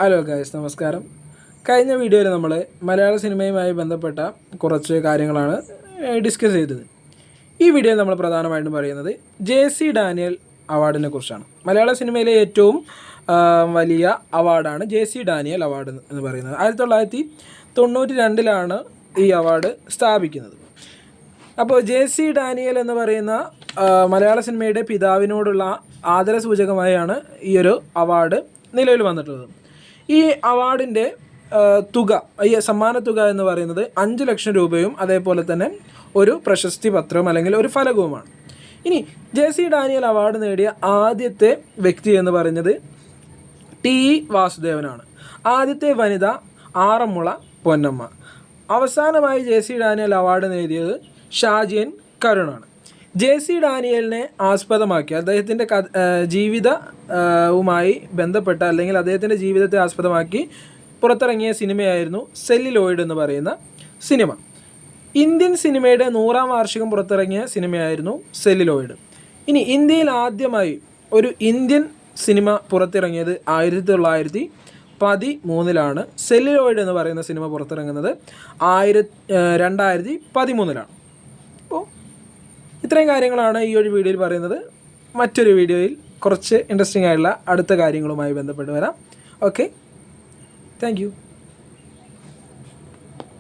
Hello guys, നമസ്കാരം. കഴിഞ്ഞ വീഡിയോയിൽ നമ്മൾ മലയാള സിനിമയുമായി ബന്ധപ്പെട്ട കുറച്ച് കാര്യങ്ങളാണ് ഡിസ്കസ് ചെയ്തത്. ഈ വീഡിയോയിൽ നമ്മൾ പ്രധാനമായിട്ടും പറയുന്നത് JC ഡാനിയൽ അവാർഡിനെ കുറിച്ചാണ്. മലയാള സിനിമയിലെ ഏറ്റവും വലിയ അവാർഡാണ് JC ഡാനിയൽ അവാർഡ് എന്ന് പറയുന്നത്. 1992 ഈ അവാർഡ് സ്ഥാപിക്കുന്നത്. അപ്പോൾ JC ഡാനിയൽ എന്ന് പറയുന്ന മലയാള സിനിമയുടെ പിതാവിനോടുള്ള ആദരസൂചകമായാണ് ഈ ഒരു അവാർഡ് നിലവിൽ വന്നിട്ടുള്ളത്. ഈ അവാർഡിൻ്റെ തുക, ഈ സമ്മാന തുക എന്ന് പറയുന്നത് 5 ലക്ഷം രൂപയും അതേപോലെ തന്നെ ഒരു പ്രശസ്തി പത്രവും അല്ലെങ്കിൽ ഒരു ഫലകവുമാണ്. ഇനി JC ഡാനിയൽ അവാർഡ് നേടിയ ആദ്യത്തെ വ്യക്തി എന്ന് പറയുന്നത് TE വാസുദേവനാണ്. ആദ്യത്തെ വനിത ആറന്മുള പൊന്നമ്മ. അവസാനമായി JC ഡാനിയൽ അവാർഡ് നേടിയത് ഷാജിയൻ കരുണാണ്. JC ഡാനിയലിനെ ആസ്പദമാക്കി അദ്ദേഹത്തിൻ്റെ ജീവിതവുമായി ബന്ധപ്പെട്ട അല്ലെങ്കിൽ അദ്ദേഹത്തിൻ്റെ ജീവിതത്തെ ആസ്പദമാക്കി പുറത്തിറങ്ങിയ സിനിമയായിരുന്നു സെല്ലുലോയിഡ് എന്ന് പറയുന്ന സിനിമ. ഇന്ത്യൻ സിനിമയുടെ 100ാം വാർഷികം പുറത്തിറങ്ങിയ സിനിമയായിരുന്നു സെല്ലുലോയിഡ്. ഇനി ഇന്ത്യയിൽ ആദ്യമായി ഒരു ഇന്ത്യൻ സിനിമ പുറത്തിറങ്ങിയത് 1913 സെല്ലുലോയിഡ് എന്ന് പറയുന്ന സിനിമ പുറത്തിറങ്ങുന്നത് 2013. അപ്പോൾ ഇത്രയും കാര്യങ്ങളാണ് ഈ ഒരു വീഡിയോയിൽ പറയുന്നത്. മറ്റൊരു വീഡിയോയിൽ കുറച്ച് ഇൻട്രസ്റ്റിംഗ് ആയിട്ടുള്ള അടുത്ത കാര്യങ്ങളുമായി ബന്ധപ്പെട്ട് വരാം. Okay, thank you.